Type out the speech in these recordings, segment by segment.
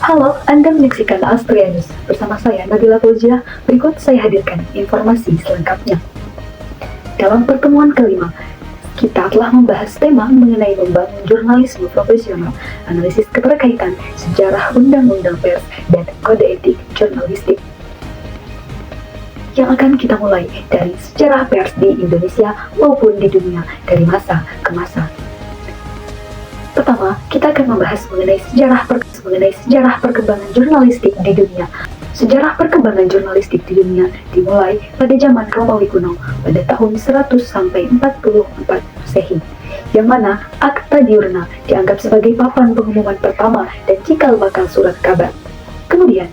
Halo, Anda menyaksikan Astria News. Bersama saya, Nabila Fauzia. Berikut saya hadirkan informasi selengkapnya. Dalam pertemuan kelima, kita telah membahas tema mengenai membangun jurnalisme profesional, analisis keterkaitan, sejarah undang-undang pers, dan kode etik jurnalistik. Yang akan kita mulai dari sejarah pers di Indonesia maupun di dunia dari masa ke masa. Pertama, kita akan membahas mengenai sejarah perkembangan jurnalistik di dunia. Sejarah perkembangan jurnalistik di dunia dimulai pada zaman Romawi kuno pada tahun 100 sampai 44 Masehi, yang mana Akta Diurna dianggap sebagai papan pengumuman pertama dan cikal bakal surat kabar. Kemudian,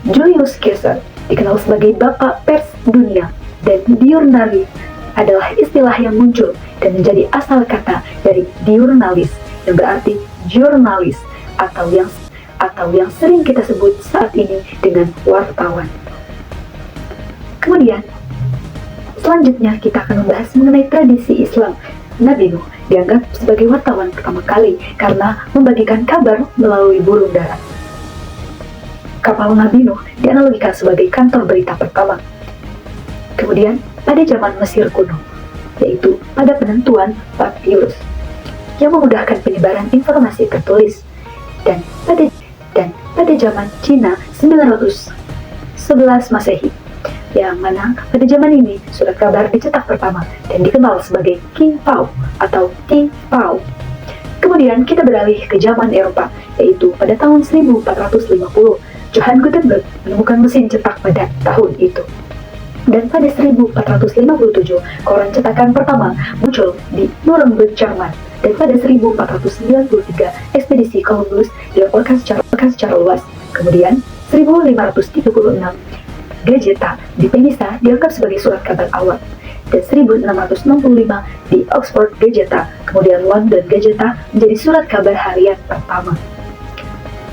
Julius Caesar dikenal sebagai Bapak Pers Dunia, dan diurnali adalah istilah yang muncul dan menjadi asal kata dari diurnalis, yang berarti jurnalis atau yang sering kita sebut saat ini dengan wartawan. Kemudian, selanjutnya kita akan membahas mengenai tradisi Islam. Nabi Nuh dianggap sebagai wartawan pertama kali karena membagikan kabar melalui burung dara. Kapal Nabi Nuh dianalogikan sebagai kantor berita pertama. Kemudian, pada zaman Mesir kuno, yaitu pada penentuan papyrus, yang memudahkan penyebaran informasi tertulis, dan pada zaman Cina 911 Masehi, yang mana pada zaman ini surat kabar dicetak pertama dan dikenal sebagai King Pao atau Ting Pao. Kemudian kita beralih ke zaman Eropa, yaitu pada tahun 1450 Johann Gutenberg menemukan mesin cetak pada tahun itu. Dan pada 1457 koran cetakan pertama muncul di Nuremberg, Jerman. Dan pada 1493 ekspedisi Columbus dilaporkan secara luas. Kemudian 1536 Gazeta di Penisa dianggap sebagai surat kabar awal. Dan 1665 di Oxford Gazeta, kemudian London Gazeta menjadi surat kabar harian pertama.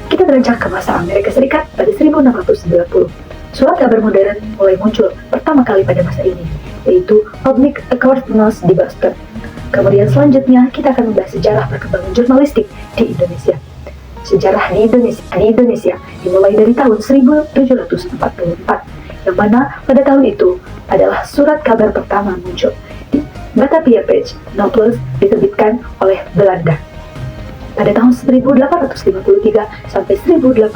Kita beranjak ke masa Amerika Serikat pada 1690. Surat kabar modern mulai muncul pertama kali pada masa ini, yaitu Public Accordance di Boston. Kemudian selanjutnya kita akan membahas sejarah perkembangan jurnalistik di Indonesia. Sejarah di Indonesia dimulai dari tahun 1744, yang mana pada tahun itu adalah surat kabar pertama muncul di Batavia Page Nobles diterbitkan oleh Belanda. Pada tahun 1853 sampai 1885,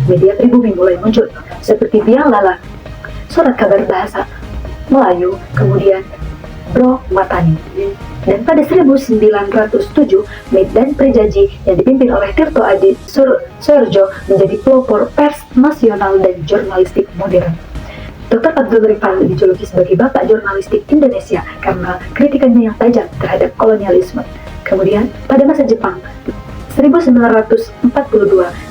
media pribumi mulai muncul seperti Biang Lala, surat kabar bahasa Melayu, kemudian Bro Matani. Dan pada 1907, Medan Prejaji yang dipimpin oleh Tirto Adi Soerjo menjadi pelopor pers nasional dan jurnalistik modern. Dr. Abdul Rifal dijuluki sebagai Bapak Jurnalistik Indonesia karena kritikannya yang tajam terhadap kolonialisme. Kemudian, pada masa Jepang, 1942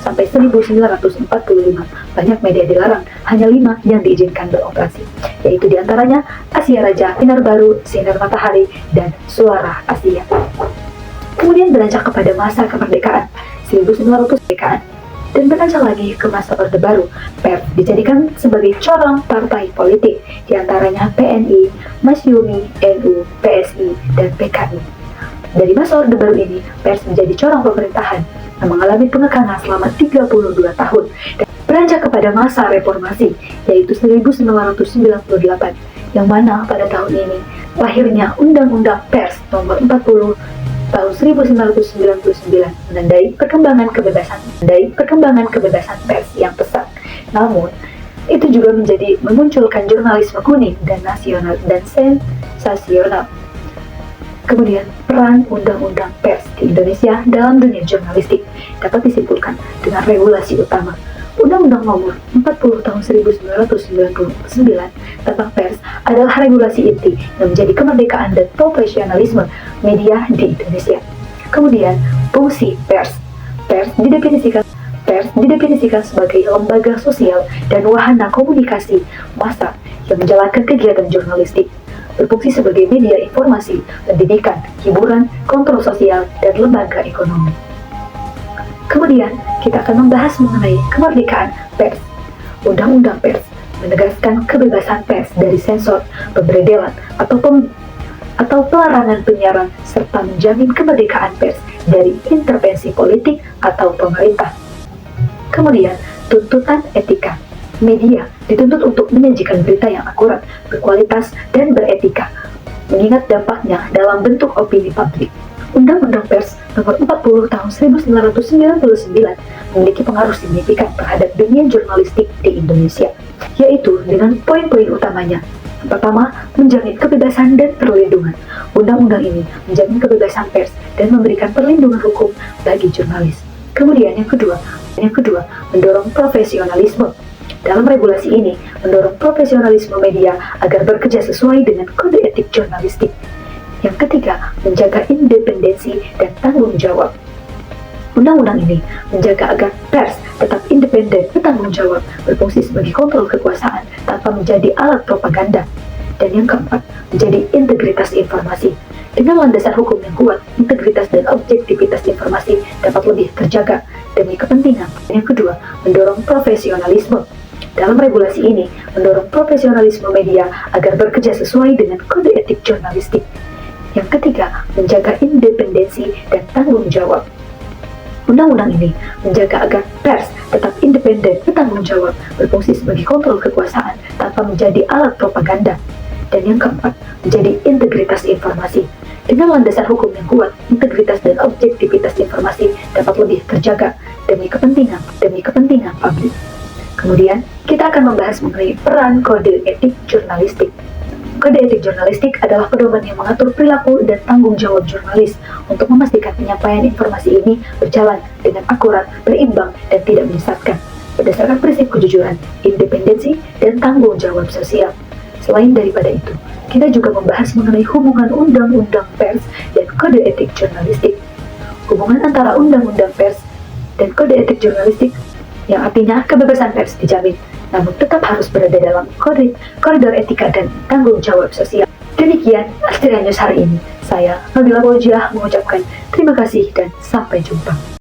sampai 1945, banyak media dilarang, hanya 5 yang diizinkan beroperasi, yaitu diantaranya Asia Raja, Sinar Baru, Sinar Matahari, dan Suara Asia. Kemudian beranjak kepada masa kemerdekaan, 1900 kemerdekaan, dan beranjak lagi ke masa Orde Baru. Pers dijadikan sebagai corong partai politik, diantaranya PNI, Masyumi, NU, PSI, dan PKI. Dari masa Orde Baru ini, pers menjadi corong pemerintahan yang mengalami pengekangan selama 32 tahun dan beranjak kepada masa reformasi, yaitu 1998, yang mana pada tahun ini lahirnya Undang-Undang Pers Nomor 40 tahun 1999 menandai perkembangan kebebasan pers yang pesat. Namun, itu juga memunculkan jurnalisme kuning dan nasional dan sensasional. Kemudian, peran Undang-Undang Pers di Indonesia dalam dunia jurnalistik dapat disimpulkan dengan regulasi utama. Undang-Undang Nomor 40 tahun 1999 tentang pers adalah regulasi inti yang menjadi kemerdekaan dan profesionalisme media di Indonesia. Kemudian, fungsi pers. Pers didefinisikan sebagai lembaga sosial dan wahana komunikasi massa yang menjalankan kegiatan jurnalistik, berfungsi sebagai media informasi, pendidikan, hiburan, kontrol sosial, dan lembaga ekonomi. Kemudian, kita akan membahas mengenai kemerdekaan pers. Undang-Undang Pers menegaskan kebebasan pers dari sensor, pemberedelan, atau pelarangan penyiaran, serta menjamin kemerdekaan pers dari intervensi politik atau pemerintah. Kemudian, tuntutan etika. Media dituntut untuk menyajikan berita yang akurat, berkualitas, dan beretika, mengingat dampaknya dalam bentuk opini publik. Undang-Undang Pers Nomor 40 Tahun 1999 memiliki pengaruh signifikan terhadap dunia jurnalistik di Indonesia, yaitu dengan poin-poin utamanya. Pertama, menjamin kebebasan dan perlindungan. Undang-undang ini menjamin kebebasan pers dan memberikan perlindungan hukum bagi jurnalis. Kemudian yang kedua, mendorong profesionalisme. Dalam regulasi ini, mendorong profesionalisme media agar bekerja sesuai dengan kode etik jurnalistik. Yang ketiga, menjaga independensi dan tanggung jawab. Undang-undang ini menjaga agar pers tetap independen, bertanggung jawab, berfungsi sebagai kontrol kekuasaan tanpa menjadi alat propaganda. Dan yang keempat, menjadi integritas informasi. Dengan landasan hukum yang kuat, integritas dan objektivitas informasi dapat lebih terjaga demi kepentingan. Yang kedua, mendorong profesionalisme. Dalam regulasi ini, mendorong profesionalisme media agar bekerja sesuai dengan kode etik jurnalistik. Yang ketiga, menjaga independensi dan tanggung jawab. Undang-undang ini menjaga agar pers tetap independen, bertanggung jawab, berfungsi sebagai kontrol kekuasaan tanpa menjadi alat propaganda. Dan yang keempat, menjadi integritas informasi. Dengan landasan hukum yang kuat, integritas dan objektivitas informasi dapat lebih terjaga demi kepentingan publik. Kemudian, kita akan membahas mengenai peran kode etik jurnalistik. Kode etik jurnalistik adalah pedoman yang mengatur perilaku dan tanggung jawab jurnalis untuk memastikan penyampaian informasi ini berjalan dengan akurat, berimbang, dan tidak menyesatkan, berdasarkan prinsip kejujuran, independensi, dan tanggung jawab sosial. Selain daripada itu, kita juga membahas mengenai hubungan undang-undang pers dan kode etik jurnalistik. Hubungan antara undang-undang pers dan kode etik jurnalistik yang artinya kebebasan pers dijamin, namun tetap harus berada dalam koridor etika dan tanggung jawab sosial. Demikian Astria News hari ini. Saya Nabila Bojah mengucapkan terima kasih dan sampai jumpa.